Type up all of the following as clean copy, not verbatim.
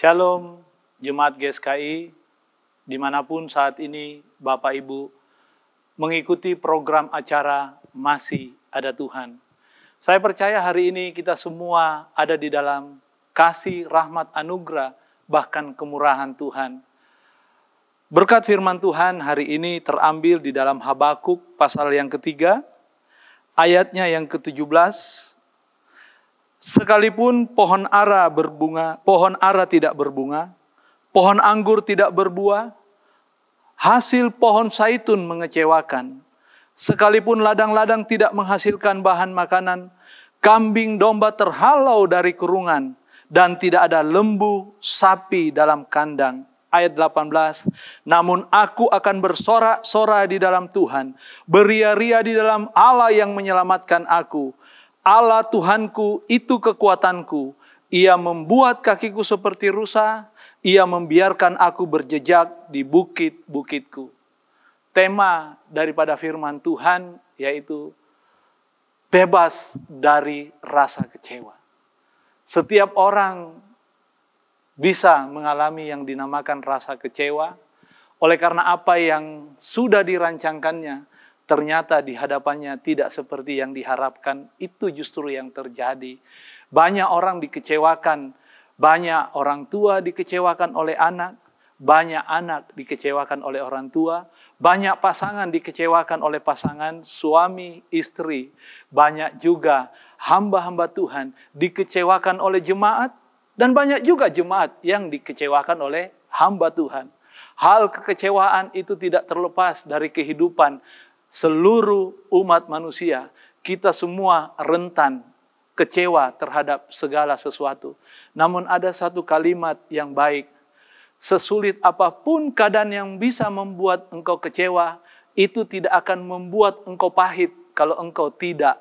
Shalom, Jemaat GSKI, dimanapun saat ini Bapak Ibu mengikuti program acara Masih Ada Tuhan. Saya percaya hari ini kita semua ada di dalam kasih, rahmat, anugerah, bahkan kemurahan Tuhan. Berkat firman Tuhan hari ini terambil di dalam Habakuk pasal yang ketiga, ayatnya yang ke-17. Sekalipun pohon ara tidak berbunga, pohon anggur tidak berbuah, hasil pohon zaitun mengecewakan. Sekalipun ladang-ladang tidak menghasilkan bahan makanan, kambing domba terhalau dari kurungan, dan tidak ada lembu sapi dalam kandang. Ayat 18, namun aku akan bersorak-sorai di dalam Tuhan, beria-ria di dalam Allah yang menyelamatkan aku. Allah Tuhanku itu kekuatanku. Ia membuat kakiku seperti rusa. Ia membiarkan aku berjejak di bukit-bukitku. Tema daripada firman Tuhan yaitu bebas dari rasa kecewa. Setiap orang bisa mengalami yang dinamakan rasa kecewa. Oleh karena apa yang sudah dirancangkannya, ternyata di hadapannya tidak seperti yang diharapkan, itu justru yang terjadi. Banyak orang dikecewakan, banyak orang tua dikecewakan oleh anak, banyak anak dikecewakan oleh orang tua, banyak pasangan dikecewakan oleh pasangan suami istri, banyak juga hamba-hamba Tuhan dikecewakan oleh jemaat, dan banyak juga jemaat yang dikecewakan oleh hamba Tuhan. Hal kekecewaan itu tidak terlepas dari kehidupan seluruh umat manusia. Kita semua rentan kecewa terhadap segala sesuatu. Namun ada satu kalimat yang baik. Sesulit apapun keadaan yang bisa membuat engkau kecewa, itu tidak akan membuat engkau pahit kalau engkau tidak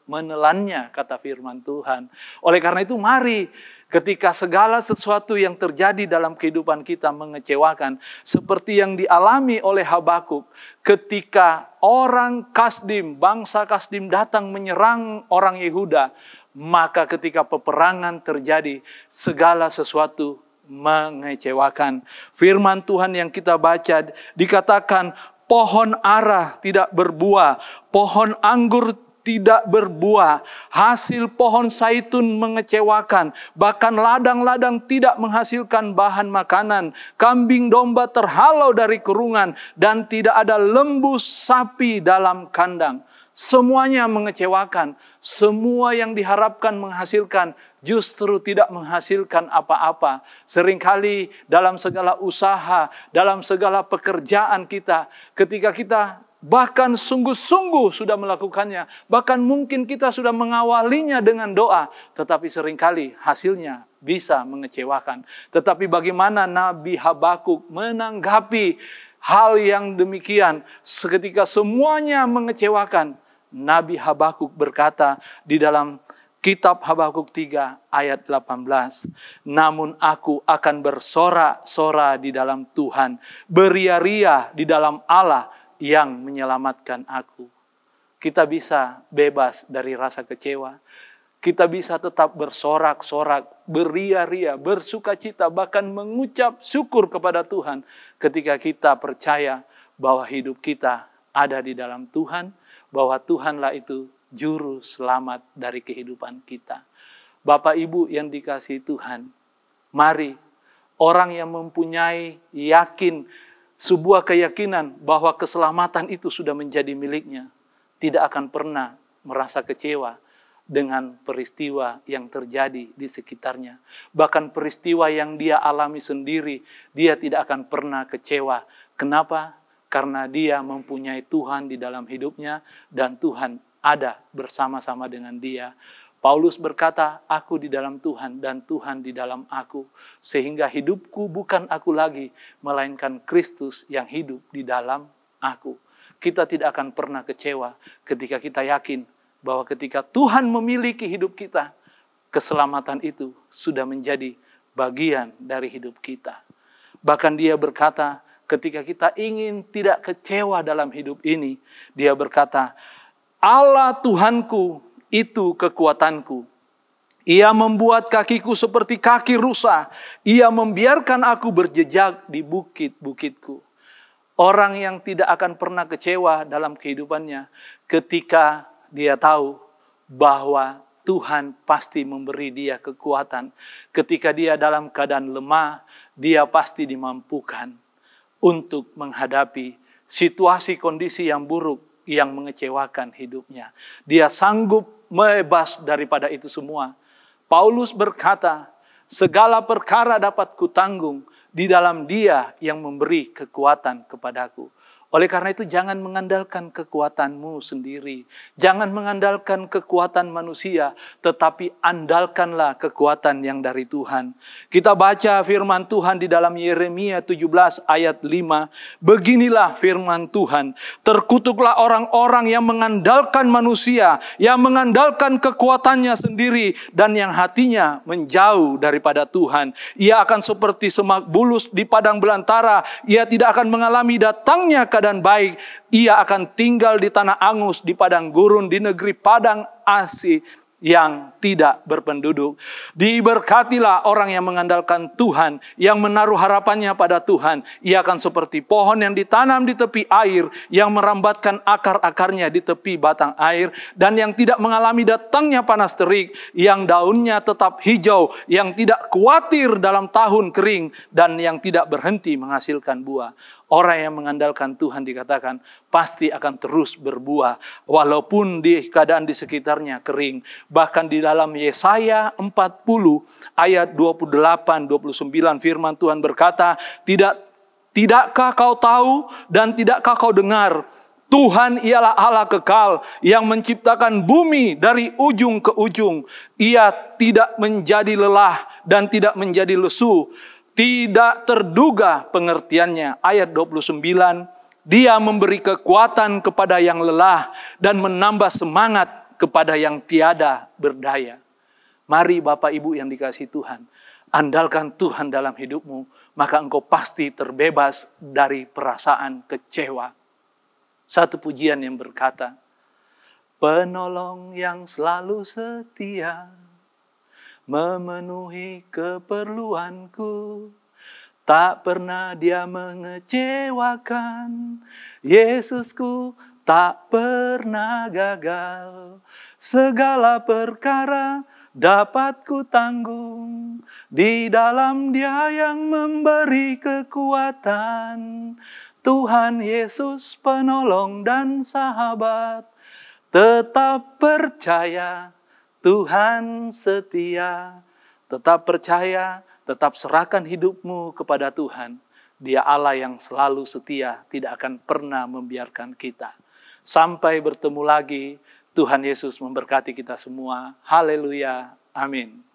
menelannya, kata firman Tuhan. Oleh karena itu mari, ketika segala sesuatu yang terjadi dalam kehidupan kita mengecewakan, seperti yang dialami oleh Habakuk, ketika orang Kasdim, bangsa Kasdim datang menyerang orang Yehuda, maka ketika peperangan terjadi, segala sesuatu mengecewakan. Firman Tuhan yang kita baca dikatakan, pohon ara tidak berbuah, pohon anggur tidak berbuah, hasil pohon zaitun mengecewakan, bahkan ladang-ladang tidak menghasilkan bahan makanan, kambing domba terhalau dari kurungan, dan tidak ada lembu sapi dalam kandang. Semuanya mengecewakan, semua yang diharapkan menghasilkan justru tidak menghasilkan apa-apa. Seringkali dalam segala usaha, dalam segala pekerjaan kita, ketika kita bahkan sungguh-sungguh sudah melakukannya, bahkan mungkin kita sudah mengawalinya dengan doa, tetapi seringkali hasilnya bisa mengecewakan. Tetapi bagaimana Nabi Habakuk menanggapi hal yang demikian? Seketika semuanya mengecewakan, Nabi Habakuk berkata di dalam kitab Habakuk 3 ayat 18, namun aku akan bersorak-sorai di dalam Tuhan, beria-ria di dalam Allah yang menyelamatkan aku. Kita bisa bebas dari rasa kecewa. Kita bisa tetap bersorak-sorak, beria-ria, bersukacita, bahkan mengucap syukur kepada Tuhan ketika kita percaya bahwa hidup kita ada di dalam Tuhan, bahwa Tuhanlah itu juru selamat dari kehidupan kita. Bapak Ibu yang dikasihi Tuhan, mari orang yang mempunyai sebuah keyakinan bahwa keselamatan itu sudah menjadi miliknya, tidak akan pernah merasa kecewa dengan peristiwa yang terjadi di sekitarnya. Bahkan peristiwa yang dia alami sendiri, dia tidak akan pernah kecewa. Kenapa? Karena dia mempunyai Tuhan di dalam hidupnya, dan Tuhan ada bersama-sama dengan dia. Paulus berkata, aku di dalam Tuhan dan Tuhan di dalam aku. Sehingga hidupku bukan aku lagi, melainkan Kristus yang hidup di dalam aku. Kita tidak akan pernah kecewa ketika kita yakin bahwa ketika Tuhan memiliki hidup kita, keselamatan itu sudah menjadi bagian dari hidup kita. Bahkan dia berkata, ketika kita ingin tidak kecewa dalam hidup ini, dia berkata, Allah Tuhanku itu kekuatanku. Ia membuat kakiku seperti kaki rusa. Ia membiarkan aku berjejak di bukit-bukitku. Orang yang tidak akan pernah kecewa dalam kehidupannya ketika dia tahu bahwa Tuhan pasti memberi dia kekuatan. Ketika dia dalam keadaan lemah, dia pasti dimampukan untuk menghadapi situasi kondisi yang buruk yang mengecewakan hidupnya. Dia sanggup bebas daripada itu semua. Paulus berkata, segala perkara dapat kutanggung di dalam Dia yang memberi kekuatan kepadaku. Oleh karena itu jangan mengandalkan kekuatanmu sendiri. Jangan mengandalkan kekuatan manusia. Tetapi andalkanlah kekuatan yang dari Tuhan. Kita baca firman Tuhan di dalam Yeremia 17 ayat 5. Beginilah firman Tuhan. Terkutuklah orang-orang yang mengandalkan manusia. Yang mengandalkan kekuatannya sendiri. Dan yang hatinya menjauh daripada Tuhan. Ia akan seperti semak bulus di padang belantara. Ia tidak akan mengalami datangnya dan baik. Ia akan tinggal di tanah angus, di padang gurun, di negeri padang asih yang tidak berpenduduk. Diberkatilah orang yang mengandalkan Tuhan, yang menaruh harapannya pada Tuhan. Ia akan seperti pohon yang ditanam di tepi air, yang merambatkan akar-akarnya di tepi batang air, dan yang tidak mengalami datangnya panas terik, yang daunnya tetap hijau, yang tidak khawatir dalam tahun kering, dan yang tidak berhenti menghasilkan buah. Orang yang mengandalkan Tuhan dikatakan pasti akan terus berbuah. Walaupun di keadaan di sekitarnya kering. Bahkan di dalam Yesaya 40 ayat 28-29 firman Tuhan berkata, Tidakkah kau tahu dan tidakkah kau dengar? Tuhan ialah Allah kekal yang menciptakan bumi dari ujung ke ujung. Ia tidak menjadi lelah dan tidak menjadi lesu. Tidak terduga pengertiannya. Ayat 29. Dia memberi kekuatan kepada yang lelah dan menambah semangat kepada yang tiada berdaya. Mari Bapak Ibu yang dikasihi Tuhan. Andalkan Tuhan dalam hidupmu. Maka engkau pasti terbebas dari perasaan kecewa. Satu pujian yang berkata, penolong yang selalu setia, memenuhi keperluanku. Tak pernah dia mengecewakan. Yesusku tak pernah gagal. Segala perkara dapat ku tanggung. Di dalam Dia yang memberi kekuatan. Tuhan Yesus penolong dan sahabat. Tetap percaya Tuhan setia. Tetap percaya, tetap serahkan hidupmu kepada Tuhan. Dia Allah yang selalu setia, tidak akan pernah membiarkan kita. Sampai bertemu lagi, Tuhan Yesus memberkati kita semua. Haleluya, amin.